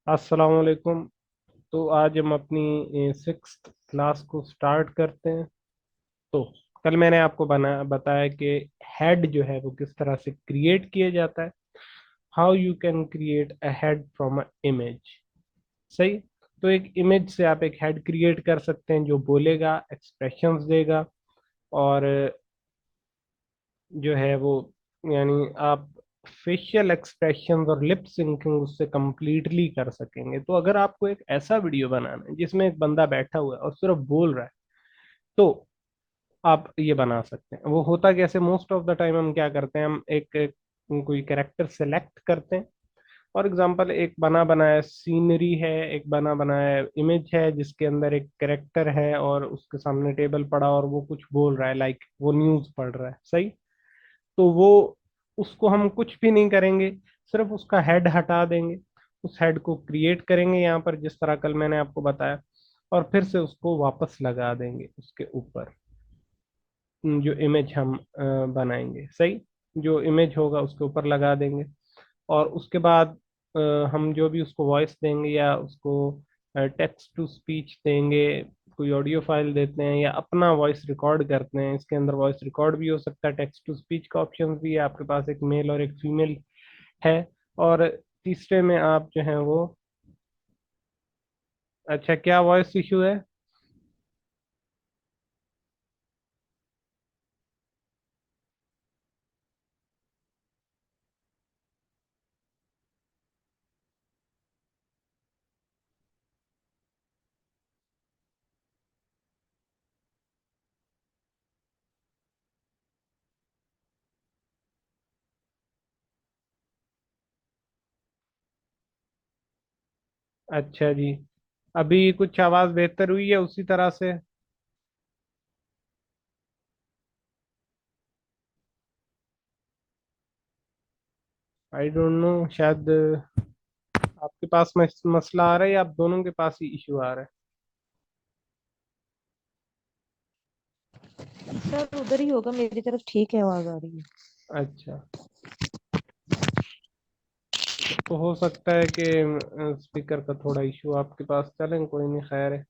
अस्सलाम वालेकुम। तो आज हम अपनी सिक्स्थ क्लास को स्टार्ट करते हैं। तो कल मैंने आपको बताया कि हेड जो है वो किस तरह से क्रिएट किया जाता है। How you can create a head from a image. सही। तो एक इमेज से आप एक हेड क्रिएट कर सकते हैं जो बोलेगा, एक्सप्रेशंस देगा, और जो है वो यानी आप फेशियल एक्सप्रेशन और लिप सिंकिंग उससे कंप्लीटली कर सकेंगे। तो अगर आपको एक ऐसा वीडियो बनाना है जिसमें एक बंदा बैठा हुआ है और सिर्फ बोल रहा है, तो आप ये बना सकते हैं। वो होता कैसे, मोस्ट ऑफ द टाइम हम क्या करते हैं, हम एक कोई कैरेक्टर सेलेक्ट करते हैं। फॉर एग्जांपल एक बना बनाया सीनरी है, एक बना बनाया इमेज है जिसके अंदर एक कैरेक्टर है और उसके सामने टेबल पड़ा और वो कुछ बोल रहा है, लाइक वो न्यूज़ पढ़ रहा है। सही। तो वो उसको हम कुछ भी नहीं करेंगे, सिर्फ उसका हेड हटा देंगे। उस हेड को क्रिएट करेंगे यहाँ पर जिस तरह कल मैंने आपको बताया, और फिर से उसको वापस लगा देंगे उसके ऊपर। जो इमेज हम बनाएंगे, सही, जो इमेज होगा उसके ऊपर लगा देंगे। और उसके बाद अ, हम जो भी उसको वॉइस देंगे या उसको टेक्स्ट टू स्पीच देंगे, कोई ऑडियो फाइल देते हैं या अपना वॉइस रिकॉर्ड करते हैं। इसके अंदर वॉइस रिकॉर्ड भी हो सकता है, टेक्स्ट टू स्पीच का ऑप्शन भी है। आपके पास एक मेल और एक फीमेल है। और तीसरे में आप जो है वो, अच्छा क्या वॉइस इशू है? अच्छा जी। अभी कुछ आवाज बेहतर हुई है उसी तरह से? आई डोंट नो, शायद आपके पास मसला आ रहा है या आप दोनों के पास ही इशू आ रहा सर उधर ही होगा, मेरी तरफ ठीक है, आवाज आ रही है। है? अच्छा। तो हो सकता है कि स्पीकर का थोड़ा इशू आपके पास, चलें कोई नहीं, खैर है।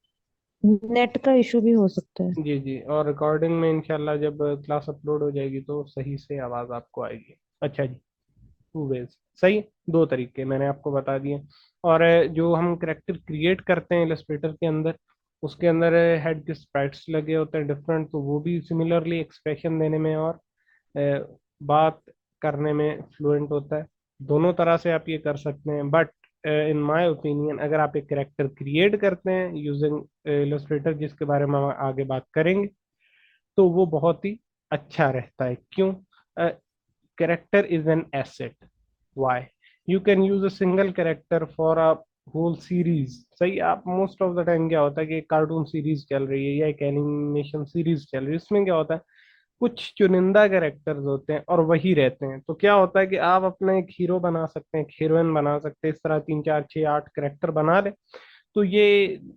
नेट का इशू भी हो सकता है। जी जी, और रिकॉर्डिंग में इंशाल्लाह जब क्लास अपलोड हो जाएगी तो सही से आवाज़ आपको आएगी। अच्छा जी। टू वेज, सही। दो तरीके मैंने आपको बता दिए। और जो हम करेक्टर क्रिएट करते हैं इलस्ट्रेटर के अंदर, उसके अंदर हेड के स्प्राइट्स लगे होते हैं डिफरेंट, तो वो भी सिमिलरली एक्सप्रेशन देने में और बात करने में फ्लुएंट होता है। दोनों तरह से आप ये कर सकते हैं, बट इन माय ओपिनियन अगर आप एक करेक्टर क्रिएट करते हैं यूजिंग इलस्ट्रेटर, जिसके बारे में हम आगे बात करेंगे, तो वो बहुत ही अच्छा रहता है। क्यों? Character is an asset. Why? You can use a single character for a whole series. सही। आप मोस्ट ऑफ द टाइम क्या होता है कि एक कार्टून सीरीज चल रही है या एक एनिमेशन सीरीज चल रही है, इसमें क्या होता है, कुछ चुनिंदा कैरेक्टर्स होते हैं और वही रहते हैं। तो क्या होता है कि आप अपना एक हीरो बना सकते हैं, एक हीरोइन बना सकते हैं, इस तरह तीन चार छः आठ कैरेक्टर बना ले। तो ये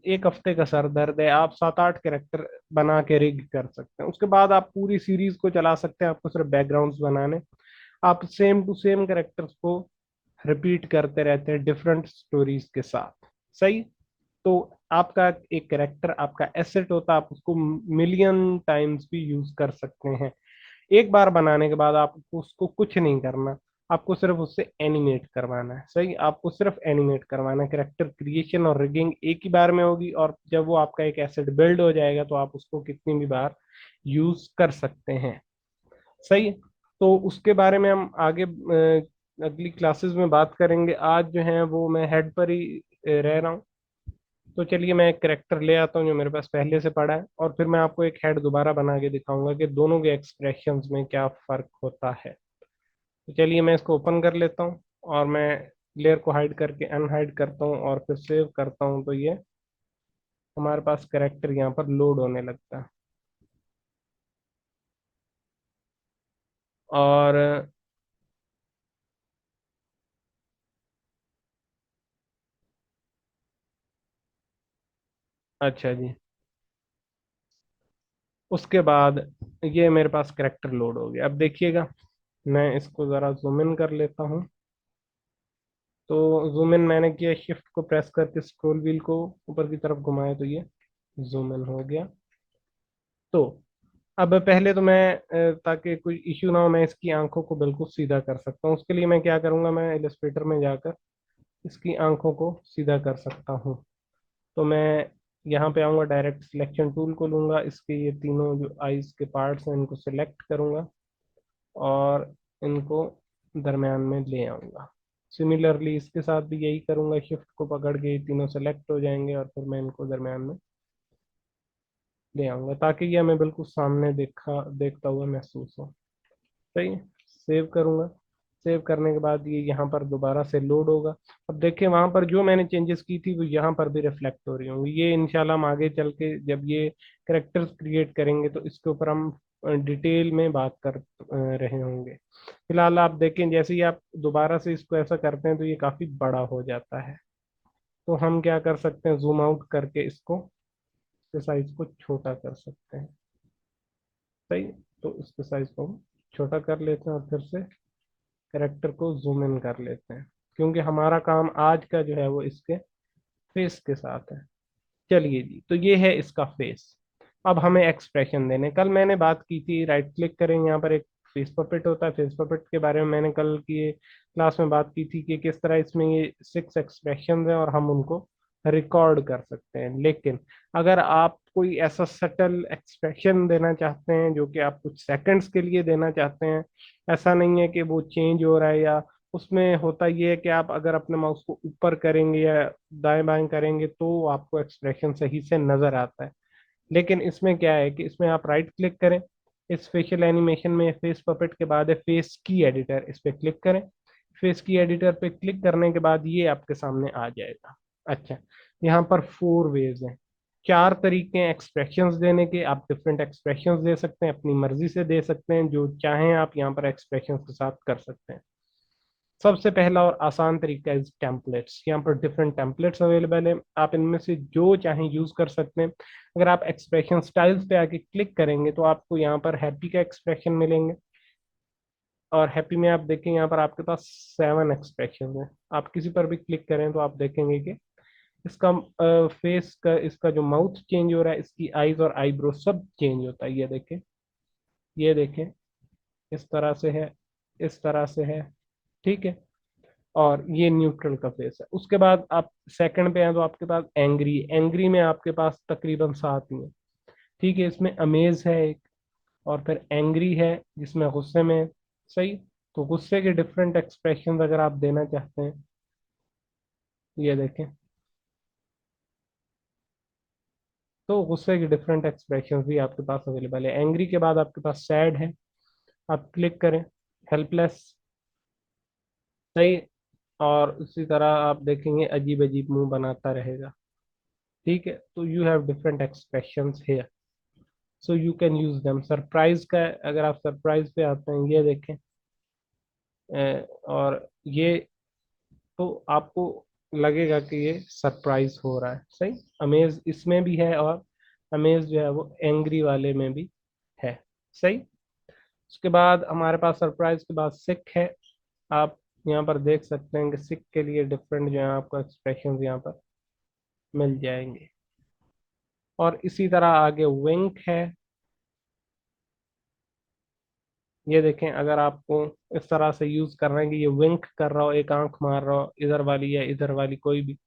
एक हफ्ते का सर दर्द है, आप सात आठ कैरेक्टर बना के रिग कर सकते हैं। उसके बाद आप पूरी सीरीज को चला सकते हैं, आपको सिर्फ बैकग्राउंड्स बनाने। आप सेम टू सेम कैरेक्टर्स को रिपीट करते रहते हैं डिफरेंट स्टोरीज के साथ। सही। तो आपका एक कैरेक्टर आपका एसेट होता है, आप उसको मिलियन टाइम्स भी यूज कर सकते हैं। एक बार बनाने के बाद आपको उसको कुछ नहीं करना, आपको सिर्फ उससे एनिमेट करवाना है। सही। आपको सिर्फ एनिमेट करवाना है, कैरेक्टर क्रिएशन और रिगिंग एक ही बार में होगी, और जब वो आपका एक एसेट बिल्ड हो जाएगा तो आप उसको कितनी भी बार यूज कर सकते हैं। सही। तो उसके बारे में हम आगे अगली क्लासेस में बात करेंगे। आज जो है वो मैं हेड पर ही रह रहा हूँ। तो चलिए मैं एक करेक्टर ले आता हूँ जो मेरे पास पहले से पड़ा है, और फिर मैं आपको एक हेड दोबारा बना के दिखाऊंगा कि दोनों के एक्सप्रेशंस में क्या फर्क होता है। तो चलिए मैं इसको ओपन कर लेता हूँ, और मैं लेयर को हाइड करके अनहाइड करता हूँ और फिर सेव करता हूँ, तो ये हमारे पास करेक्टर यहाँ पर लोड होने लगता है। और अच्छा जी, उसके बाद ये मेरे पास करेक्टर लोड हो गया। अब देखिएगा, मैं इसको ज़रा जूम इन कर लेता हूँ। तो जूम इन मैंने किया, शिफ्ट को प्रेस करके स्क्रॉल व्हील को ऊपर की तरफ घुमाया तो ये जूम इन हो गया। तो अब पहले तो मैं ताकि कोई इश्यू ना हो, मैं इसकी आंखों को बिल्कुल सीधा कर सकता हूँ। उसके लिए मैं क्या करूँगा, मैं इलस्ट्रेटर में जाकर इसकी आंखों को सीधा कर सकता हूँ। तो मैं यहाँ पे आऊँगा, डायरेक्ट सिलेक्शन टूल को लूँगा, इसके ये तीनों जो आईज के पार्ट्स हैं इनको सिलेक्ट करूँगा और इनको दरम्यान में ले आऊँगा। सिमिलरली इसके साथ भी यही करूँगा, शिफ्ट को पकड़ के ये तीनों सेलेक्ट हो जाएंगे और फिर मैं इनको दरम्यान में ले आऊँगा ताकि ये हमें बिल्कुल सामने देखता हुआ महसूस हो। सही है। सेव करूँगा। सेव करने के बाद ये यहाँ पर दोबारा से लोड होगा। अब देखिए वहाँ पर जो मैंने चेंजेस की थी वो यहाँ पर भी रिफ्लेक्ट हो रही होंगी। ये इंशाल्लाह हम आगे चल के जब ये करेक्टर्स क्रिएट करेंगे तो इसके ऊपर हम डिटेल में बात कर रहे होंगे। फिलहाल आप देखें, जैसे ही आप दोबारा से इसको ऐसा करते हैं तो ये काफ़ी बड़ा हो जाता है। तो हम क्या कर सकते हैं, जूम आउट करके इसको, साइज को छोटा कर सकते हैं। सही। तो इसके साइज को हम छोटा कर लेते हैं और फिर से करेक्टर को जूम इन कर लेते हैं, क्योंकि हमारा काम आज का जो है वो इसके फेस के साथ है। चलिए जी, तो ये है इसका फेस। अब हमें एक्सप्रेशन देने, कल मैंने बात की थी, राइट क्लिक करें, यहाँ पर एक फेस पपेट होता है। फेस पपेट के बारे में मैंने कल की क्लास में बात की थी कि किस तरह इसमें ये 6 एक्सप्रेशन हैं और हम उनको रिकॉर्ड कर सकते हैं। लेकिन अगर आप कोई ऐसा सटल एक्सप्रेशन देना चाहते हैं जो कि आप कुछ सेकंड्स के लिए देना चाहते हैं, ऐसा नहीं है कि वो चेंज हो रहा है, या उसमें होता ये है कि आप अगर अपने माउस को ऊपर करेंगे या दाएं बाएं करेंगे तो आपको एक्सप्रेशन सही से नजर आता है। लेकिन इसमें क्या है कि इसमें आप राइट क्लिक करें, इस फेशियल एनिमेशन में फेस पपेट के बाद है फेस की एडिटर, इस पे क्लिक करें। फेस की एडिटर पे क्लिक करने के बाद ये आपके सामने आ जाएगा। अच्छा, यहाँ पर 4 वेज हैं, 4 तरीके हैं एक्सप्रेशंस देने के। आप डिफरेंट एक्सप्रेशंस दे सकते हैं, अपनी मर्जी से दे सकते हैं, जो चाहें आप यहाँ पर एक्सप्रेशंस के साथ कर सकते हैं। सबसे पहला और आसान तरीका है टेम्पलेट्स। यहाँ पर डिफरेंट टेम्पलेट्स अवेलेबल है, आप इनमें से जो चाहें यूज कर सकते हैं। अगर आप एक्सप्रेशन स्टाइल्स पे आके क्लिक करेंगे तो आपको यहाँ पर हैप्पी का एक्सप्रेशन मिलेंगे, और हैप्पी में आप देखेंगे यहाँ पर आपके पास 7 एक्सप्रेशन है। आप किसी पर भी क्लिक करें तो आप देखेंगे कि इसका फेस का, इसका जो माउथ चेंज हो रहा है, इसकी आईज और आईब्रो सब चेंज होता है। ये देखें, ये देखें, इस तरह से है, इस तरह से है। ठीक है। और ये न्यूट्रल का फेस है। उसके बाद आप सेकंड पे हैं तो आपके पास एंग्री, एंग्री में आपके पास तकरीबन 7 ही है। ठीक है। इसमें अमेज है एक, और फिर एंग्री है जिसमें गुस्से में। सही। तो गुस्से के डिफरेंट एक्सप्रेशन अगर आप देना चाहते हैं, ये देखें, तो गुस्से के डिफरेंट एक्सप्रेशन भी आपके पास अवेलेबल है। एंग्री के बाद आपके पास सैड है, आप क्लिक करें, हेल्पलेस। सही। और उसी तरह आप देखेंगे अजीब अजीब मुंह बनाता रहेगा। ठीक है। तो you have different expressions here, so you can use them. Surprise का है, अगर आप सरप्राइज पे आते हैं, ये देखें, और ये, तो आपको लगेगा कि ये सरप्राइज हो रहा है। सही। अमेज इसमें भी है, और अमेज जो है वो एंग्री वाले में भी है। सही। उसके बाद हमारे पास सरप्राइज के बाद सिक है। आप यहाँ पर देख सकते हैं कि सिक के लिए डिफरेंट जो है आपको एक्सप्रेशन यहाँ पर मिल जाएंगे। और इसी तरह आगे विंक है। ये देखें, अगर आपको इस तरह से यूज कर रहे हैं कि ये विंक कर रहा हो, एक आंख मार रहा हो, इधर वाली या इधर वाली कोई भी,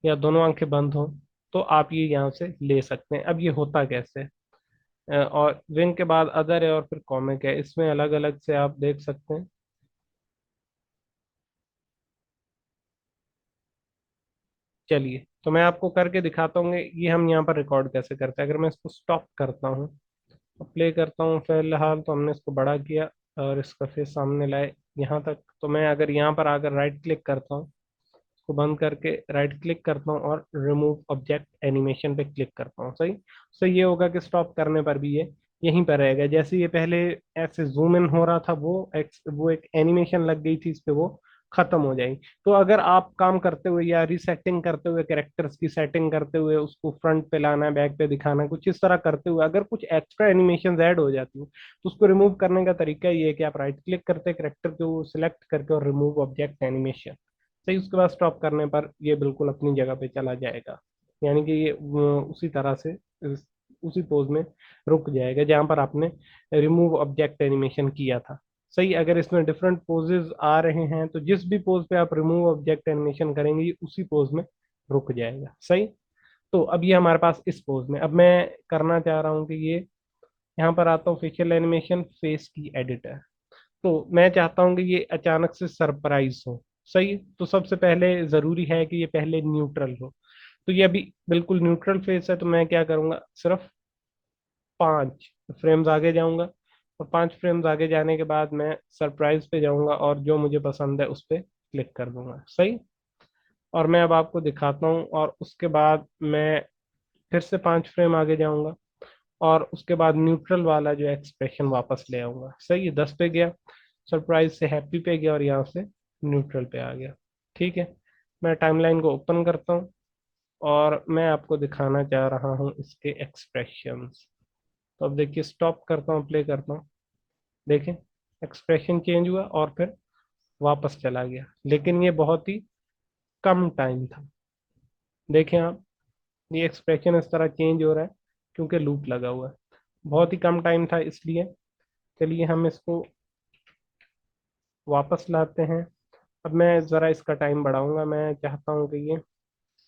या दोनों आंखें बंद हो, तो आप ये यहाँ से ले सकते हैं। अब ये होता कैसे है? और विंक के बाद अदर है और फिर कॉमिक है, इसमें अलग अलग से आप देख सकते हैं। चलिए, तो मैं आपको करके दिखाता हूँ ये हम यहाँ पर रिकॉर्ड कैसे करते हैं। अगर मैं इसको स्टॉप करता हूँ, प्ले करता हूँ, फिलहाल तो हमने इसको बड़ा किया और इसका फिर सामने लाए यहाँ तक। तो मैं अगर यहाँ पर आकर राइट क्लिक करता हूँ, इसको बंद करके राइट क्लिक करता हूँ और रिमूव ऑब्जेक्ट एनिमेशन पे क्लिक करता हूँ। सही। तो ये होगा कि स्टॉप करने पर भी ये यहीं पर रहेगा। जैसे ये पहले ऐसे जूम इन हो रहा था, वो एक एनिमेशन लग गई थी इस पे, वो खत्म हो जाएगी। तो अगर आप काम करते हुए या रीसेटिंग करते हुए, कैरेक्टर्स की सेटिंग करते हुए, उसको फ्रंट पे लाना है, बैक पे दिखाना है, कुछ इस तरह करते हुए अगर कुछ एक्स्ट्रा एनिमेशन ऐड हो जाती है तो उसको रिमूव करने का तरीका ये है कि आप राइट क्लिक करते हैं, कैरेक्टर को सिलेक्ट करके, और रिमूव ऑब्जेक्ट एनिमेशन, सही, उसके बाद स्टॉप करने पर ये बिल्कुल अपनी जगह पे चला जाएगा, यानी कि ये उसी तरह से उसी पोज में रुक जाएगा जहां पर आपने रिमूव ऑब्जेक्ट एनिमेशन किया था। सही, अगर इसमें डिफरेंट पोजेस आ रहे हैं तो जिस भी पोज पे आप रिमूव ऑब्जेक्ट एनिमेशन करेंगे ये उसी पोज में रुक जाएगा। सही, तो अब ये हमारे पास इस पोज में, अब मैं करना चाह रहा हूँ कि ये यहाँ पर आता हूँ फेशियल एनिमेशन फेस की एडिटर। तो मैं चाहता हूँ कि ये अचानक से सरप्राइज हो। सही, तो सबसे पहले जरूरी है कि ये पहले न्यूट्रल हो। तो ये अभी बिल्कुल न्यूट्रल फेस है, तो मैं क्या करूंगा, सिर्फ 5 फ्रेम्स आगे जाऊंगा, और 5 फ्रेम्स आगे जाने के बाद मैं सरप्राइज पे जाऊंगा और जो मुझे पसंद है उस पर क्लिक कर दूंगा। सही, और मैं अब आपको दिखाता हूँ, और उसके बाद मैं फिर से 5 फ्रेम आगे जाऊंगा, और उसके बाद न्यूट्रल वाला जो एक्सप्रेशन वापस ले आऊंगा। सही है, 10 पे गया, सरप्राइज से हैप्पी पे गया, और यहाँ से न्यूट्रल पे आ गया। ठीक है, मैं टाइमलाइन को ओपन करता हूँ और मैं आपको दिखाना चाह रहा हूँ इसके एक्सप्रेशंस। तो अब देखिए, स्टॉप करता हूँ, प्ले करता हूँ, देखें एक्सप्रेशन चेंज हुआ और फिर वापस चला गया, लेकिन ये बहुत ही कम टाइम था। देखें आप, ये एक्सप्रेशन इस तरह चेंज हो रहा है क्योंकि लूप लगा हुआ है, बहुत ही कम टाइम था इसलिए। चलिए हम इसको वापस लाते हैं। अब मैं ज़रा इसका टाइम बढ़ाऊंगा, मैं चाहता हूँ कि ये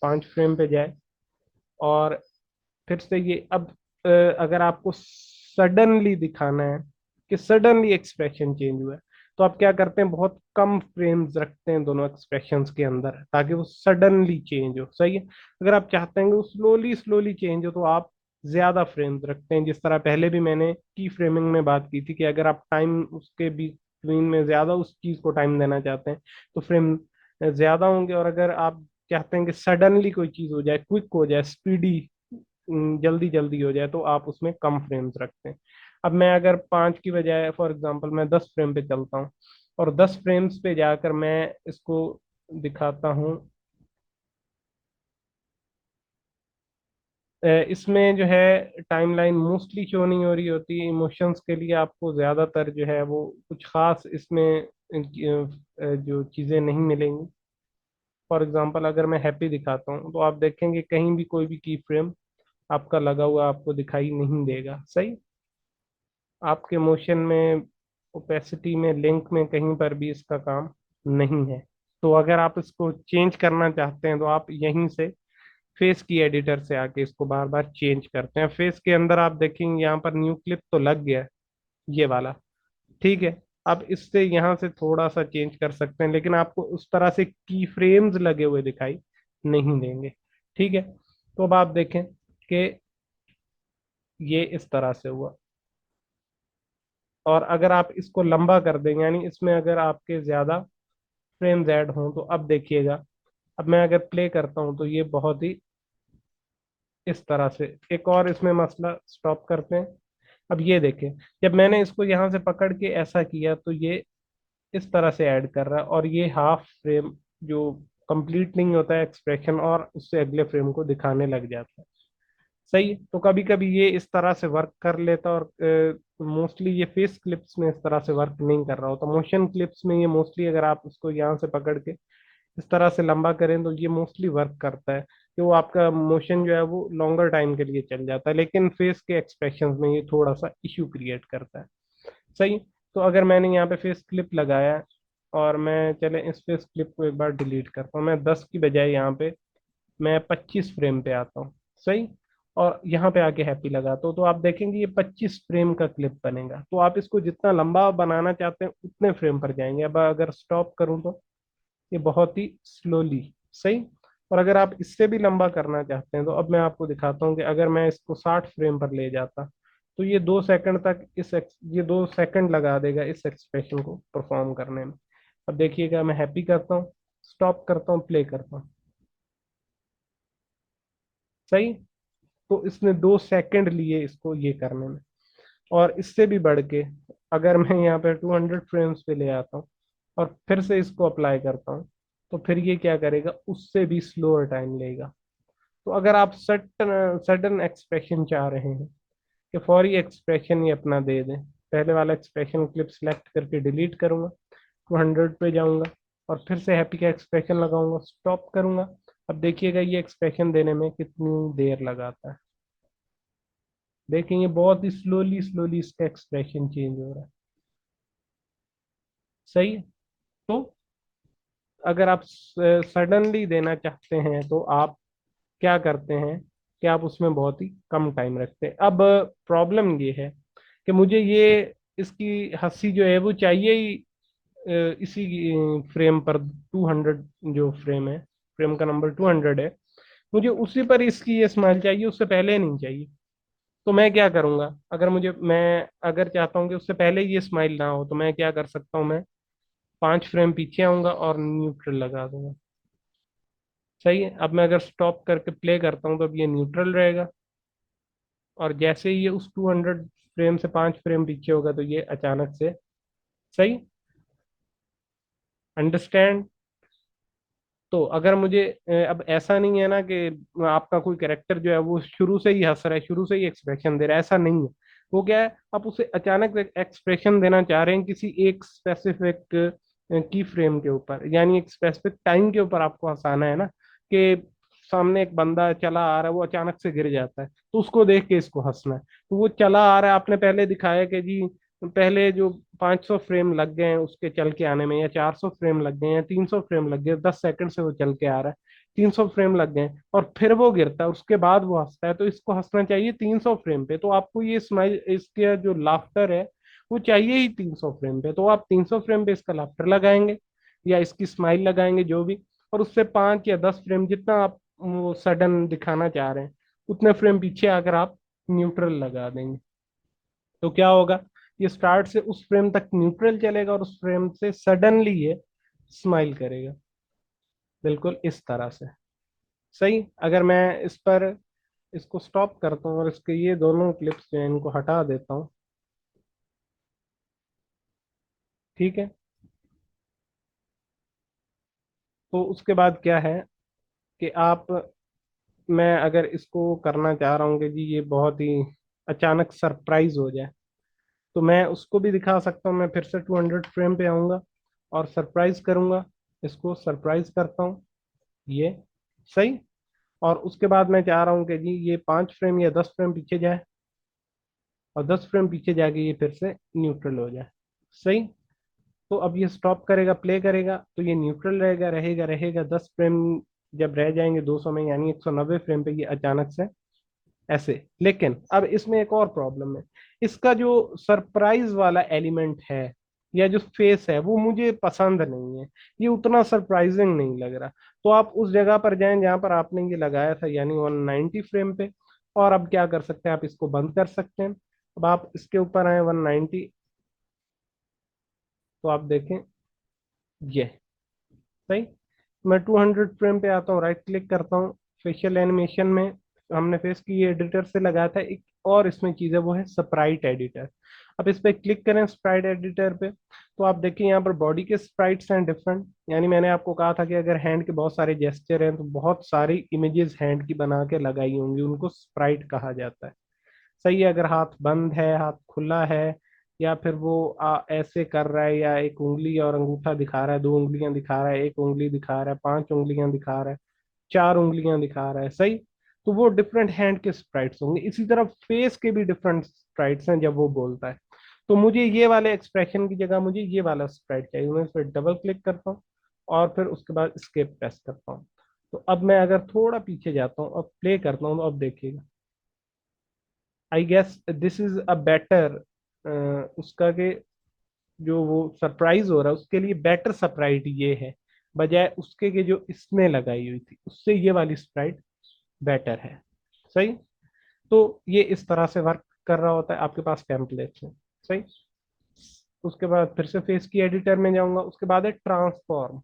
5 फ्रेम पे जाए, और फिर से ये अब अगर आपको सडनली दिखाना है कि सडनली एक्सप्रेशन चेंज हुआ है, तो आप क्या करते हैं, बहुत कम फ्रेम्स रखते हैं दोनों एक्सप्रेशंस के अंदर ताकि वो सडनली चेंज हो। सही है, अगर आप चाहते हैं कि वो स्लोली स्लोली चेंज हो तो आप ज्यादा फ्रेम्स रखते हैं, जिस तरह पहले भी मैंने की फ्रेमिंग में बात की थी कि अगर आप टाइम उसके बिटवीन में ज्यादा उस चीज को टाइम देना चाहते हैं तो फ्रेम ज्यादा होंगे, और अगर आप चाहते हैं कि सडनली कोई चीज हो जाए, क्विक हो जाए, स्पीडी, जल्दी जल्दी हो जाए, तो आप उसमें कम फ्रेम्स रखते हैं। अब मैं अगर 5 की बजाय फॉर एग्जांपल मैं 10 फ्रेम पे चलता हूँ, और 10 फ्रेम्स पे जाकर मैं इसको दिखाता हूँ। इसमें जो है टाइमलाइन मोस्टली शो नहीं हो रही होती, इमोशंस के लिए आपको ज़्यादातर जो है वो कुछ खास इसमें जो चीज़ें नहीं मिलेंगी। फॉर एग्जांपल अगर मैं हैप्पी दिखाता हूँ तो आप देखेंगे कहीं भी कोई भी की फ्रेम आपका लगा हुआ आपको दिखाई नहीं देगा। सही, आपके मोशन में, ओपेसिटी में, लिंक में कहीं पर भी इसका काम नहीं है। तो अगर आप इसको चेंज करना चाहते हैं तो आप यहीं से फेस की एडिटर से आके इसको बार बार चेंज करते हैं। फेस के अंदर आप देखेंगे यहाँ पर न्यू क्लिप तो लग गया है, ये वाला। ठीक है, आप इससे यहाँ से थोड़ा सा चेंज कर सकते हैं, लेकिन आपको उस तरह से की फ्रेम्स लगे हुए दिखाई नहीं देंगे। ठीक है, तो अब आप देखें कि ये इस तरह से हुआ, और अगर आप इसको लंबा कर देंगे, यानी इसमें अगर आपके ज्यादा फ्रेम्स ऐड हों, तो अब देखिएगा, अब मैं अगर प्ले करता हूं तो ये बहुत ही इस तरह से, एक और इसमें मसला, स्टॉप करते हैं। अब ये देखें, जब मैंने इसको यहाँ से पकड़ के ऐसा किया तो ये इस तरह से ऐड कर रहा है, और ये हाफ फ्रेम जो कंप्लीट नहीं होता है एक्सप्रेशन, और उससे अगले फ्रेम को दिखाने लग जाता है। सही, तो कभी कभी ये इस तरह से वर्क कर लेता, और मोस्टली ये फेस क्लिप्स में इस तरह से वर्क नहीं कर रहा होता। मोशन क्लिप्स में ये मोस्टली अगर आप उसको यहाँ से पकड़ के इस तरह से लंबा करें तो ये मोस्टली वर्क करता है कि वो आपका मोशन जो है वो लॉन्गर टाइम के लिए चल जाता है, लेकिन फेस के एक्सप्रेशन में ये थोड़ा सा इश्यू क्रिएट करता है। सही, तो अगर मैंने यहाँ पे फेस क्लिप लगाया, और मैं चले इस फेस क्लिप को एक बार डिलीट करता हूँ, मैं 10 की बजाय यहाँ पे मैं 25 फ्रेम पे आता हूँ। सही, और यहाँ पे आके हैप्पी लगाता हूँ, तो आप देखेंगे ये 25 फ्रेम का क्लिप बनेगा। तो आप इसको जितना लंबा बनाना चाहते हैं उतने फ्रेम पर जाएंगे। अब अगर स्टॉप करूँ तो ये बहुत ही स्लोली। सही, और अगर आप इससे भी लंबा करना चाहते हैं तो अब मैं आपको दिखाता हूँ कि अगर मैं इसको 60 फ्रेम पर ले जाता तो ये 2 सेकंड तक ये 2 सेकंड लगा देगा इस एक्सप्रेशन को परफॉर्म करने में। अब देखिएगा, मैं हैप्पी करता हूँ, स्टॉप करता हूँ, प्ले करता हूँ। सही, तो इसने 2 सेकंड लिए इसको ये करने में, और इससे भी बढ़ के अगर मैं यहाँ पे 200 फ्रेम्स पे ले आता हूँ और फिर से इसको अप्लाई करता हूँ, तो फिर ये क्या करेगा, उससे भी स्लोअर टाइम लेगा। तो अगर आप सडन सडन एक्सप्रेशन चाह रहे हैं कि फौरी एक्सप्रेशन ये अपना दे दें, पहले वाला एक्सप्रेशन क्लिप सेलेक्ट करके डिलीट करूंगा, 200 पे जाऊंगा, और फिर से हैप्पी का एक्सप्रेशन लगाऊंगा, स्टॉप करूंगा। अब देखिएगा ये एक्सप्रेशन देने में कितनी देर लगाता है। देखेंगे बहुत ही स्लोली स्लोली इसका एक्सप्रेशन चेंज हो रहा है। सही है। तो अगर आप सडनली देना चाहते हैं तो आप क्या करते हैं कि आप उसमें बहुत ही कम टाइम रखते हैं। अब प्रॉब्लम ये है कि मुझे ये इसकी हंसी जो है वो चाहिए ही इसी फ्रेम पर 200, जो फ्रेम है, फ्रेम का नंबर 200 है, मुझे उसी पर इसकी ये स्माइल चाहिए, उससे पहले नहीं चाहिए। तो मैं क्या करूंगा, अगर मैं अगर चाहता हूँ कि उससे पहले ये स्माइल ना हो, तो मैं क्या कर सकता हूँ, मैं 5 फ्रेम पीछे आऊंगा और न्यूट्रल लगा दूंगा। सही है। अब मैं अगर स्टॉप करके प्ले करता हूँ तो अब ये न्यूट्रल रहेगा, और जैसे ही ये उस 200 फ्रेम से 5 फ्रेम पीछे होगा तो ये अचानक से, सही, अंडरस्टैंड। तो अगर मुझे अब ऐसा नहीं है ना कि आपका कोई कैरेक्टर जो है वो शुरू से ही हंस रहा है, शुरू से ही एक्सप्रेशन दे रहा है, ऐसा नहीं है। वो क्या है, आप उसे अचानक एक्सप्रेशन देना चाह रहे हैं किसी एक स्पेसिफिक की फ्रेम के ऊपर, यानी एक स्पेसिफिक टाइम के ऊपर आपको हंसाना है ना, कि सामने एक बंदा चला आ रहा है, वो अचानक से गिर जाता है तो उसको देख के इसको हंसना है। तो वो चला आ रहा है, आपने पहले दिखाया कि जी पहले जो 500 फ्रेम लग गए हैं उसके चल के आने में, या 400 फ्रेम लग गए, या 300 फ्रेम लग गए, 10 सेकंड से वो चल के आ रहा है, 300 फ्रेम लग गए, और फिर वो गिरता है, उसके बाद वो हंसता है, तो इसको हंसना चाहिए 300 फ्रेम पे। तो आपको ये स्माइल, इसके जो लाफ्टर है वो चाहिए ही 300 फ्रेम पे, तो आप 300 फ्रेम पे इसका लाफ्टर लगाएंगे या इसकी स्माइल लगाएंगे जो भी, और उससे 5 या 10 फ्रेम जितना आप वो सडन दिखाना चाह रहे हैं उतने फ्रेम पीछे आकर आप न्यूट्रल लगा देंगे। तो क्या होगा, ये स्टार्ट से उस फ्रेम तक न्यूट्रल चलेगा और उस फ्रेम से सडनली ये स्माइल करेगा, बिल्कुल इस तरह से। सही। अगर मैं इस पर इसको स्टॉप करता हूँ और इसके ये दोनों क्लिप्स जो हैं इनको हटा देता हूँ, ठीक है, तो उसके बाद क्या है कि आप, मैं अगर इसको करना चाह रहा हूँ कि जी ये बहुत ही अचानक सरप्राइज हो जाए, तो मैं उसको भी दिखा सकता हूँ। मैं फिर से 200 फ्रेम पे आऊँगा और सरप्राइज करूँगा, इसको सरप्राइज करता हूँ, ये, सही। और उसके बाद मैं चाह रहा हूँ कि जी ये 5 फ्रेम या 10 फ्रेम पीछे जाए, और 10 फ्रेम पीछे जाके ये फिर से न्यूट्रल हो जाए, सही। तो अब ये स्टॉप करेगा, प्ले करेगा, तो ये न्यूट्रल रहेगा, रहेगा रहेगा 10 फ्रेम जब रह जाएंगे 200 में, यानी 190 फ्रेम पे ये अचानक से ऐसे। लेकिन अब इसमें एक और प्रॉब्लम है, इसका जो सरप्राइज वाला एलिमेंट है या जो फेस है वो मुझे पसंद नहीं है, ये उतना सरप्राइजिंग नहीं लग रहा। तो आप उस जगह पर जाएं जहां पर आपने ये लगाया था, यानी 190 फ्रेम पे, और अब क्या कर सकते हैं, आप इसको बंद कर सकते हैं। अब आप इसके ऊपर आए 190, तो आप देखें ये, सही। मैं 200 फ्रेम पे आता हूँ, राइट क्लिक करता हूँ, फेशियल एनिमेशन में हमने फेस की एडिटर से लगाया था एक, और इसमें चीज़ है वो है स्प्राइट एडिटर। अब इस पे क्लिक करें स्प्राइट एडिटर पे, तो आप देखिए यहाँ पर बॉडी के स्प्राइट्स हैं डिफरेंट, यानी मैंने आपको कहा था कि अगर हैंड के बहुत सारे जेस्चर हैं तो बहुत सारी इमेजेस हैंड की बना के लगाई होंगी, उनको स्प्राइट कहा जाता है। सही है। अगर हाथ बंद है, हाथ खुला है, या फिर वो ऐसे कर रहा है, या एक उंगली और अंगूठा दिखा रहा है, 2 उंगलियां दिखा रहा है, एक उंगली दिखा रहा है, 5 उंगलियां दिखा रहा है, 4 उंगलियां दिखा रहा है, सही। तो वो डिफरेंट हैंड के स्प्राइट्स होंगे। इसी तरह फेस के भी डिफरेंट स्प्राइट्स हैं जब वो बोलता है। तो मुझे ये वाले एक्सप्रेशन की जगह मुझे ये वाला स्प्राइट चाहिए, मैं इस पर डबल क्लिक करता हूँ और फिर उसके बाद स्केप प्रेस करता हूँ। तो अब मैं अगर थोड़ा पीछे जाता हूँ और प्ले करता हूँ तो अब देखिएगा, I guess this is a better, उसका के जो वो सरप्राइज हो रहा है उसके लिए बेटर स्प्राइट ये है, बजाय उसके के जो इसमें लगाई हुई थी उससे ये वाली स्प्राइट बेटर है, सही। तो ये इस तरह से वर्क कर रहा होता है, आपके पास टेम्पलेट्स हैं, सही। उसके बाद फिर से फेस की एडिटर में जाऊंगा, उसके बाद है ट्रांसफॉर्म।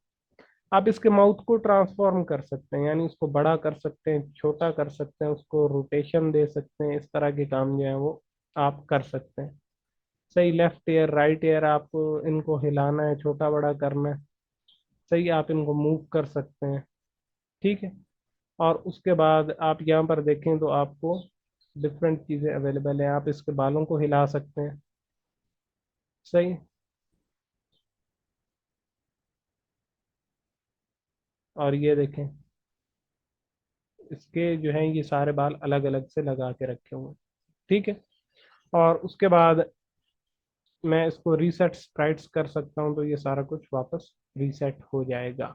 आप इसके माउथ को ट्रांसफॉर्म कर सकते हैं, यानी उसको बड़ा कर सकते हैं, छोटा कर सकते हैं, उसको रोटेशन दे सकते हैं, इस तरह के काम जो है वो आप कर सकते हैं, सही। लेफ्ट ईयर राइट ईयर आपको इनको हिलाना है, छोटा बड़ा करना है, सही। आप इनको मूव कर सकते हैं, ठीक है। और उसके बाद आप यहाँ पर देखें तो आपको डिफरेंट चीज़ें अवेलेबल हैं, आप इसके बालों को हिला सकते हैं, सही। और ये देखें, इसके जो है ये सारे बाल अलग अलग से लगा के रखे हुए हैं। ठीक है। और उसके बाद मैं इसको रीसेट स्प्राइट्स कर सकता हूँ, तो ये सारा कुछ वापस रीसेट हो जाएगा।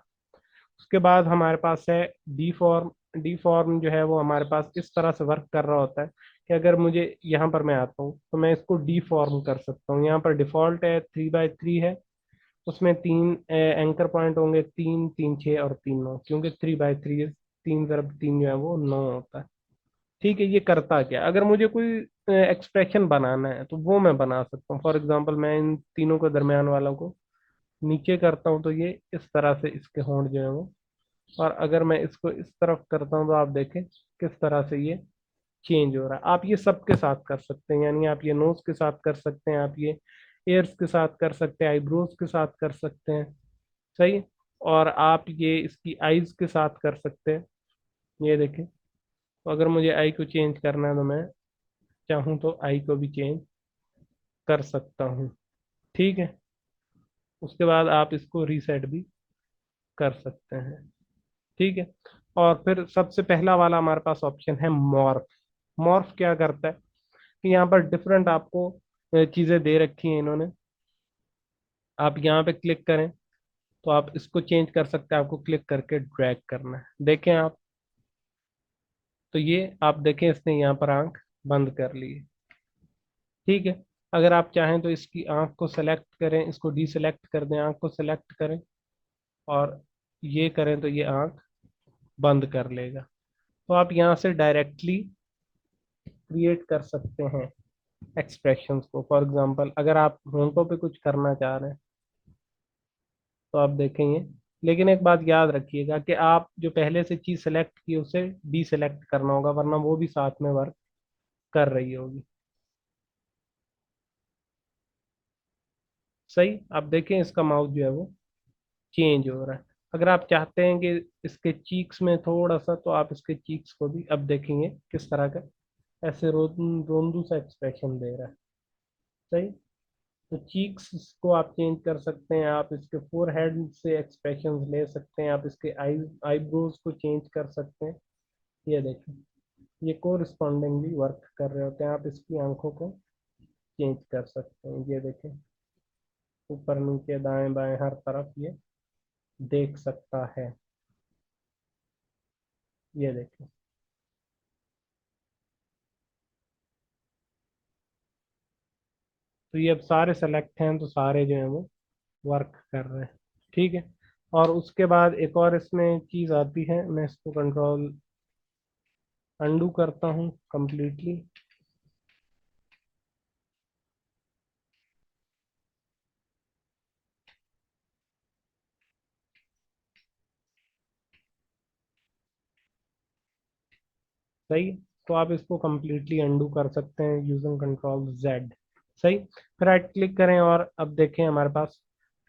उसके बाद हमारे पास है डी फॉर्म। डी फॉर्म जो है वो हमारे पास इस तरह से वर्क कर रहा होता है कि अगर मुझे यहाँ पर मैं आता हूँ तो मैं इसको डी फॉर्म कर सकता हूँ। यहाँ पर डिफॉल्ट है 3x3 है, उसमें तीन एंकर पॉइंट होंगे, 3 3 6 और 3 9, क्योंकि 3x3 3 × 3 जो है वो 9 होता है। ठीक है। ये करता क्या, अगर मुझे कोई एक्सप्रेशन बनाना है तो वो मैं बना सकता हूँ। फॉर एग्जांपल मैं इन तीनों के दरमियान वालों को नीचे करता हूँ तो ये इस तरह से इसके होंठ जो है वो, और अगर मैं इसको इस तरफ करता हूँ तो आप देखें किस तरह से ये चेंज हो रहा है। आप ये सबके साथ कर सकते हैं, यानी आप ये नोज के साथ कर सकते हैं, आप ये एयर्स के साथ कर सकते हैं, आईब्रोज के साथ कर सकते हैं। सही। और आप ये इसकी आईज के साथ कर सकते हैं। ये देखें, तो अगर मुझे आई को चेंज करना है तो मैं चाहूँ तो आई को भी चेंज कर सकता हूँ। ठीक है। उसके बाद आप इसको रीसेट भी कर सकते हैं। ठीक है। और फिर सबसे पहला वाला हमारे पास ऑप्शन है मॉर्फ। मॉर्फ क्या करता है कि यहाँ पर डिफरेंट आपको चीजें दे रखी हैं इन्होंने। आप यहाँ पे क्लिक करें तो आप इसको चेंज कर सकते हैं, आपको क्लिक करके ड्रैग करना है। देखें आप, तो ये आप देखें इसने यहाँ पर आंख बंद कर ली है। ठीक है। अगर आप चाहें तो इसकी आंख को सेलेक्ट करें, इसको डीसेलेक्ट कर दें, आंख को सेलेक्ट करें और ये करें तो ये आंख बंद कर लेगा। तो आप यहाँ से डायरेक्टली क्रिएट कर सकते हैं एक्सप्रेशंस को। फॉर एग्जांपल अगर आप होंठों पे कुछ करना चाह रहे हैं तो आप देखेंगे, लेकिन एक बात याद रखिएगा कि आप जो पहले से चीज सेलेक्ट की उसे डीसेलेक्ट करना होगा, वरना वो भी साथ में वर्क कर रही होगी। सही। आप देखें इसका माउथ जो है वो चेंज हो रहा है। अगर आप चाहते हैं कि इसके चीक्स में थोड़ा सा, तो आप इसके चीक्स को भी अब देखेंगे किस तरह का ऐसे रोंदू सा एक्सप्रेशन दे रहा है। सही। तो चीक्स को आप चेंज कर सकते हैं, आप इसके फोरहेड से एक्सप्रेशंस ले सकते हैं, आप इसके आईब्रोज को चेंज कर सकते हैं। ये देखें, ये कोरिस्पॉन्डिंगली वर्क कर रहे होते हैं। आप इसकी आंखों को चेंज कर सकते हैं। ये देखें, ऊपर नीचे दाएं बाएं हर तरफ ये देख सकता है। ये देखें, तो ये अब सारे सेलेक्ट हैं तो सारे जो है वो वर्क कर रहे हैं। ठीक है। और उसके बाद एक और इसमें चीज आती है, मैं इसको कंट्रोल अंडू करता हूँ कंप्लीटली। सही। तो आप इसको कंप्लीटली अंडू कर सकते हैं यूजिंग कंट्रोल जेड। सही। फिर राइट क्लिक करें और अब देखें हमारे पास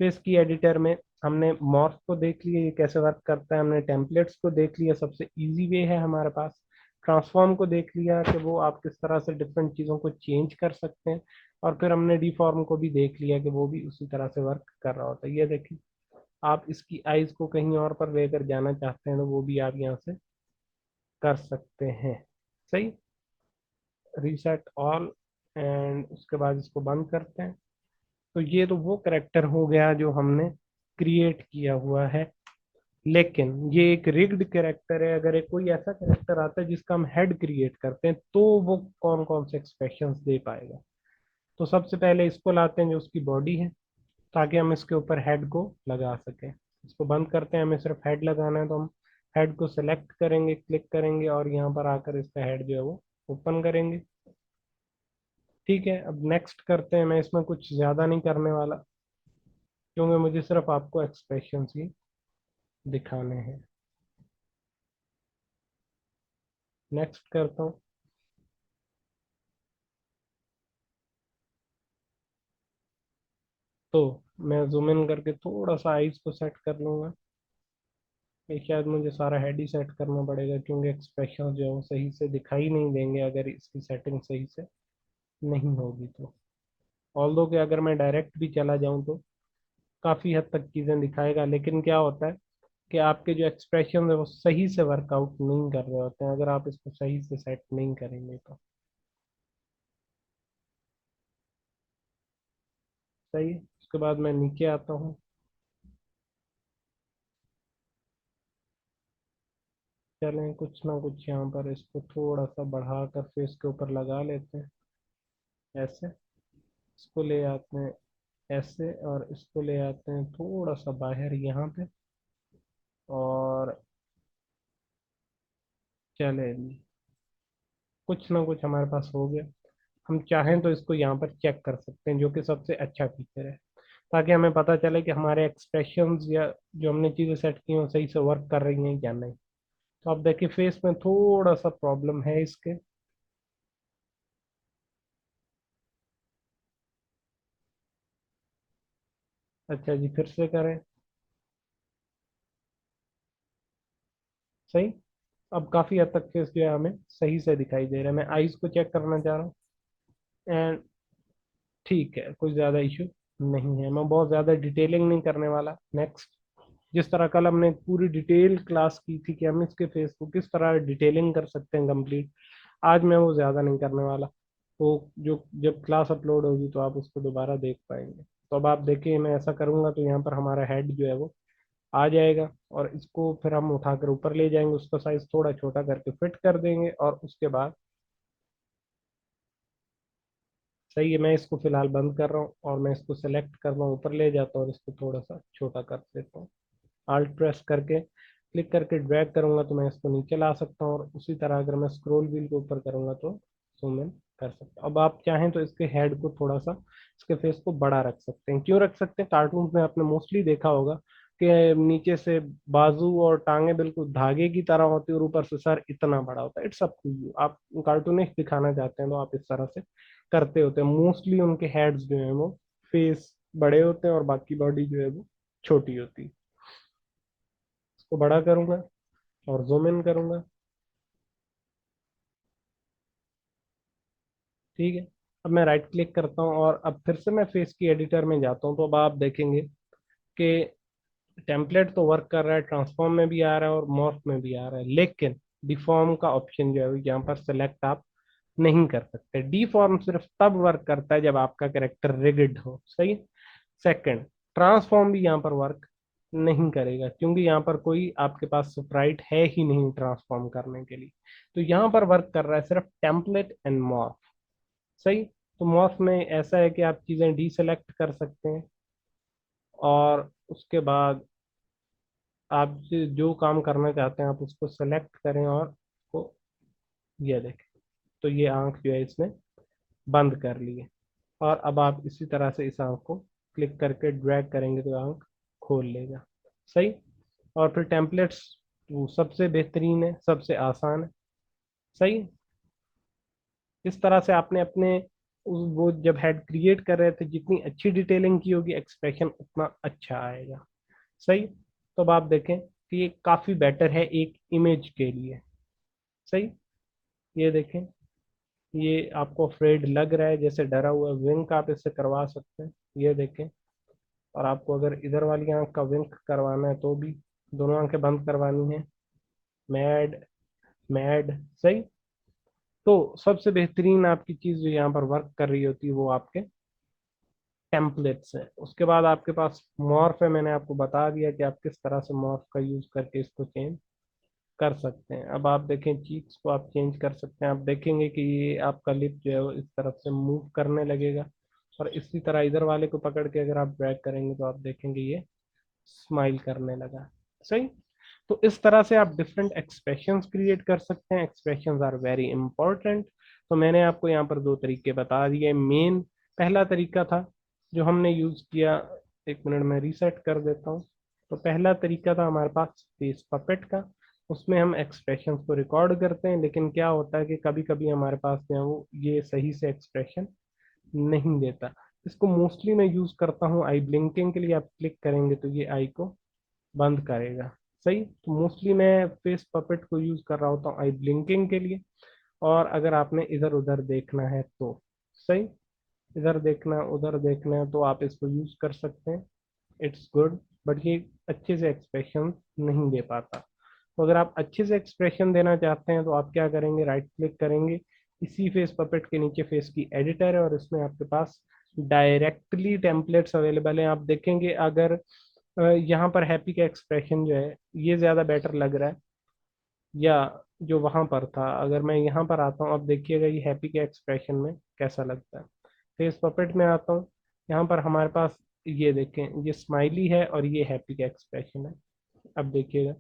फेस की एडिटर में हमने मॉर्फ को देख लिया ये कैसे वर्क करता है, हमने टेम्पलेट्स को देख लिया, सबसे इजी वे है हमारे पास। ट्रांसफॉर्म को देख लिया कि वो आप किस तरह से डिफरेंट चीज़ों को चेंज कर सकते हैं। और फिर हमने डीफॉर्म को भी देख लिया कि वो भी उसी तरह से वर्क कर रहा होता है। ये देखिए, आप इसकी आइज को कहीं और पर लेकर जाना चाहते हैं तो वो भी आप यहाँ से कर सकते हैं। सही। रीसेट ऑल, एंड उसके बाद इसको बंद करते हैं। तो ये तो वो करेक्टर हो गया जो हमने क्रिएट किया हुआ है। लेकिन ये एक रिग्ड कैरेक्टर है। अगर एक कोई ऐसा कैरेक्टर आता है जिसका हम हेड क्रिएट करते हैं तो वो कौन कौन से एक्सप्रेशंस दे पाएगा। तो सबसे पहले इसको लाते हैं जो उसकी बॉडी है, ताकि हम इसके ऊपर हेड को लगा सकें। इसको बंद करते हैं, हमें सिर्फ हेड लगाना है तो हम हेड को सेलेक्ट करेंगे, क्लिक करेंगे और यहाँ पर आकर इसका हेड जो है वो ओपन करेंगे। ठीक है। अब नेक्स्ट करते हैं, मैं इसमें कुछ ज़्यादा नहीं करने वाला क्योंकि मुझे सिर्फ आपको एक्सप्रेशंस ही दिखाने हैं। नेक्स्ट करता हूँ। तो मैं जूम इन करके थोड़ा सा आइज को सेट कर लूँगा। ये शायद मुझे सारा हेड ही सेट करना पड़ेगा क्योंकि एक्सप्रेशन जो है वो सही से दिखाई नहीं देंगे अगर इसकी सेटिंग सही से नहीं होगी तो। ऑल्दो कि अगर मैं डायरेक्ट भी चला जाऊँ तो काफ़ी हद तक चीज़ें दिखाएगा, लेकिन क्या होता है कि आपके जो एक्सप्रेशन है वो सही से वर्कआउट नहीं कर रहे होते हैं अगर आप इसको सही से सेट नहीं करेंगे तो। सही है, उसके बाद मैं नीचे आता हूँ। चलें कुछ ना कुछ यहाँ पर इसको थोड़ा सा बढ़ा कर फेस के ऊपर लगा लेते हैं, ऐसे। इसको ले आते हैं ऐसे, और इसको ले आते हैं थोड़ा सा बाहर यहाँ पे। और चले जी, कुछ ना कुछ हमारे पास हो गया। हम चाहें तो इसको यहाँ पर चेक कर सकते हैं, जो कि सबसे अच्छा फीचर है, ताकि हमें पता चले कि हमारे एक्सप्रेशंस या जो हमने चीज़ें सेट की हैं वो सही से वर्क कर रही हैं या नहीं। तो आप देखिए फेस में थोड़ा सा प्रॉब्लम है इसके। अच्छा जी, फिर से करें। सही। अब काफ़ी हद तक फेस जो है हमें सही से दिखाई दे रहा है। मैं आईज को चेक करना चाह रहा हूँ, एंड ठीक है, कोई ज़्यादा इशू नहीं है। मैं बहुत ज़्यादा डिटेलिंग नहीं करने वाला। नेक्स्ट। जिस तरह कल हमने पूरी डिटेल क्लास की थी कि हम इसके फेस को किस तरह डिटेलिंग कर सकते हैं कंप्लीट, आज मैं वो ज़्यादा नहीं करने वाला। तो जो जब क्लास अपलोड होगी तो आप उसको दोबारा देख पाएंगे। तो अब आप देखिए, मैं ऐसा करूँगा तो यहाँ पर हमारा हेड जो है वो आ जाएगा, और इसको फिर हम उठाकर ऊपर ले जाएंगे, उसका साइज थोड़ा छोटा करके फिट कर देंगे, और उसके बाद सही है। मैं इसको फिलहाल बंद कर रहा हूँ और मैं इसको सेलेक्ट कर रहा हूँ, ऊपर ले जाता हूँ और इसको थोड़ा सा छोटा कर देता हूँ। आल्ट प्रेस करके क्लिक करके ड्रैग करूंगा तो मैं इसको नीचे ला सकता हूँ, और उसी तरह अगर मैं स्क्रॉल व्हील को ऊपर करूंगा तो जूम इन कर सकता हूँ। अब आप चाहें तो इसके हेड को थोड़ा सा, इसके फेस को बड़ा रख सकते हैं। क्यों रख सकते हैं, कार्टून में आपने मोस्टली देखा होगा कि नीचे से बाजू और टांगे बिल्कुल धागे की तरह होती है और ऊपर से सर इतना बड़ा होता है। इट्स अप टू यू, आप कार्टूनिस्ट दिखाना चाहते हैं तो आप इस तरह से करते होते हैं। मोस्टली उनके हेड्स जो है वो फेस बड़े होते हैं और बाकी बॉडी जो है वो छोटी होती है। इसको बड़ा करूंगा और जूम इन करूंगा। ठीक है। अब मैं राइट क्लिक करता हूँ और अब फिर से मैं फेस की एडिटर में जाता हूँ, तो अब आप देखेंगे कि टेम्पलेट तो वर्क कर रहा है, ट्रांसफॉर्म में भी आ रहा है और मॉर्फ में भी आ रहा है, लेकिन डिफॉर्म का ऑप्शन जो है यहाँ पर सेलेक्ट आप नहीं कर सकते। डिफॉर्म सिर्फ तब वर्क करता है जब आपका कैरेक्टर रिगिड हो। सही। सेकंड, ट्रांसफॉर्म भी यहाँ पर वर्क नहीं करेगा, क्योंकि यहाँ पर कोई आपके पास स्प्राइट है ही नहीं ट्रांसफॉर्म करने के लिए। तो यहाँ पर वर्क कर रहा है सिर्फ टेम्पलेट एंड मॉर्फ। सही। तो मॉर्फ में ऐसा है कि आप चीज़ें डीसेलेक्ट कर सकते हैं, और उसके बाद आप जो काम करना चाहते हैं आप उसको सेलेक्ट करें और उसको, ये देखें, तो ये आंख जो है इसने बंद कर ली है। और अब आप इसी तरह से इस आंख को क्लिक करके ड्रैग करेंगे तो आंख खोल लेगा। सही। और फिर टेम्पलेट्स वो सबसे बेहतरीन है, सबसे आसान है। सही। इस तरह से आपने अपने वो जब हेड क्रिएट कर रहे थे जितनी अच्छी डिटेलिंग की होगी एक्सप्रेशन उतना अच्छा आएगा। सही। तो अब आप देखें कि ये काफ़ी बेटर है एक इमेज के लिए। सही। ये देखें, ये आपको अफ्रेड लग रहा है, जैसे डरा हुआ विंक आप इससे करवा सकते हैं। ये देखें। और आपको अगर इधर वाली आंख का विंक करवाना है तो भी दोनों आंखें बंद करवानी है। Mad, mad. सही। तो सबसे बेहतरीन आपकी चीज़ जो यहाँ पर वर्क कर रही होती है वो आपके टेम्पलेट्स हैं। उसके बाद आपके पास मॉर्फ है। मैंने आपको बता दिया कि आप किस तरह से मॉर्फ का यूज़ करके इसको चेंज कर सकते हैं। अब आप देखें चीक्स को आप चेंज कर सकते हैं। आप देखेंगे कि ये आपका लिप जो है वो इस तरफ से मूव करने लगेगा, और इसी तरह इधर वाले को पकड़ के अगर आप ड्रैग करेंगे तो आप देखेंगे ये स्माइल करने लगा। सही। तो इस तरह से आप डिफरेंट एक्सप्रेशंस क्रिएट कर सकते हैं। Expressions are very important. तो मैंने आपको यहाँ पर दो तरीके बता दिए। मेन पहला तरीका था जो हमने यूज किया, एक मिनट में रीसेट कर देता हूँ। तो पहला तरीका था हमारे पास फेस पपेट का। उसमें हम एक्सप्रेशंस को रिकॉर्ड करते हैं, लेकिन क्या होता है कि कभी कभी हमारे पास जो है वो ये सही से एक्सप्रेशन नहीं देता। इसको मोस्टली मैं यूज करता हूँ आई ब्लिंकिंग के लिए। आप क्लिक करेंगे तो ये आई को बंद करेगा। सही। तो मोस्टली मैं फेस पपेट को यूज कर रहा होता हूँ आई ब्लिंकिंग के लिए। और अगर आपने इधर उधर देखना है तो, सही, इधर देखना उधर देखना है तो आप इसको यूज कर सकते हैं। It's good. बट ये अच्छे से एक्सप्रेशन नहीं दे पाता। तो अगर आप अच्छे से एक्सप्रेशन देना चाहते हैं तो आप क्या करेंगे, राइट क्लिक करेंगे, इसी फेस पपेट के नीचे फेस की एडिटर है और इसमें आपके पास डायरेक्टली टेम्पलेट्स अवेलेबल हैं। आप देखेंगे अगर यहाँ पर हैप्पी का एक्सप्रेशन जो है ये ज़्यादा बेटर लग रहा है या जो वहां पर था, अगर मैं यहाँ पर आता हूँ, अब देखिएगा ये हैप्पी के एक्सप्रेशन में कैसा लगता है। फेस पपेट में आता हूँ, यहाँ पर हमारे पास ये देखें, ये स्माइली है और ये हैप्पी का एक्सप्रेशन है। अब देखिएगा,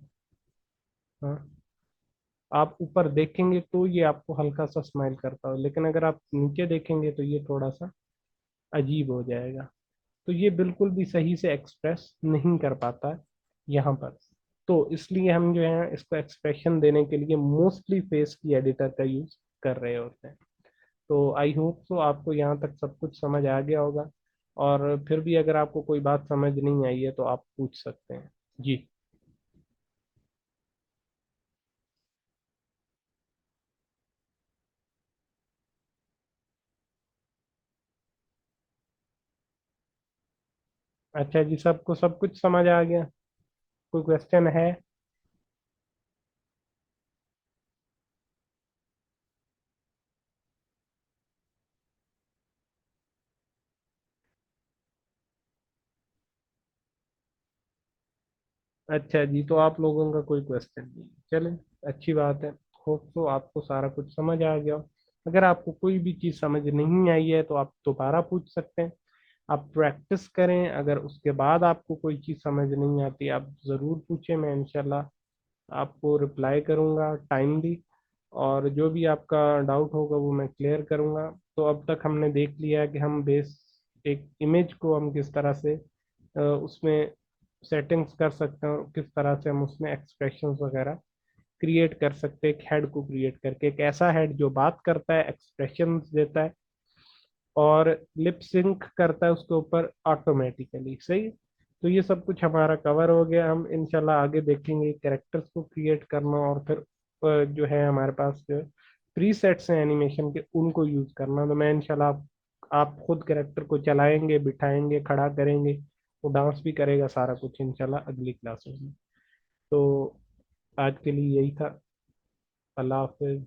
हाँ, आप ऊपर देखेंगे तो ये आपको हल्का सा स्माइल करता हो, लेकिन अगर आप नीचे देखेंगे तो ये थोड़ा सा अजीब हो जाएगा। तो ये बिल्कुल भी सही से एक्सप्रेस नहीं कर पाता है यहाँ पर। तो इसलिए हम जो है इसको एक्सप्रेशन देने के लिए मोस्टली फेस की एडिटर का यूज कर रहे होते हैं। तो आई होप सो आपको यहाँ तक सब कुछ समझ आ गया होगा, और फिर भी अगर आपको कोई बात समझ नहीं आई है तो आप पूछ सकते हैं। जी। अच्छा जी, सबको सब कुछ समझ आ गया? कोई क्वेश्चन है? अच्छा जी, तो आप लोगों का कोई क्वेश्चन नहीं, चले, अच्छी बात है। होप तो आपको सारा कुछ समझ आ गया हो। अगर आपको कोई भी चीज़ समझ नहीं आई है तो आप दोबारा पूछ सकते हैं। आप प्रैक्टिस करें, अगर उसके बाद आपको कोई चीज़ समझ नहीं आती आप ज़रूर पूछें, मैं इंशाल्लाह आपको रिप्लाई करूँगा टाइमली, और जो भी आपका डाउट होगा वो मैं क्लियर करूँगा। तो अब तक हमने देख लिया है कि हम बेस एक इमेज को हम किस तरह से उसमें सेटिंग्स कर सकते हैं, और किस तरह से हम उसमें एक्सप्रेशंस वगैरह क्रिएट कर सकते हैं, एक हेड को क्रिएट करके, एक ऐसा हेड जो बात करता है, एक्सप्रेशंस देता है और लिप सिंक करता है उसके ऊपर ऑटोमेटिकली। सही। तो ये सब कुछ हमारा कवर हो गया। हम इंशाल्लाह आगे देखेंगे कैरेक्टर्स को क्रिएट करना, और फिर जो है हमारे पास जो प्री सेट्स हैं एनिमेशन के उनको यूज करना। तो मैं इंशाल्लाह आप खुद कैरेक्टर को चलाएंगे, बिठाएंगे, खड़ा करेंगे, वो डांस भी करेगा, सारा कुछ इंशाल्लाह अगली क्लासेस में। तो आज के लिए यही था। अल्लाह हाफिज।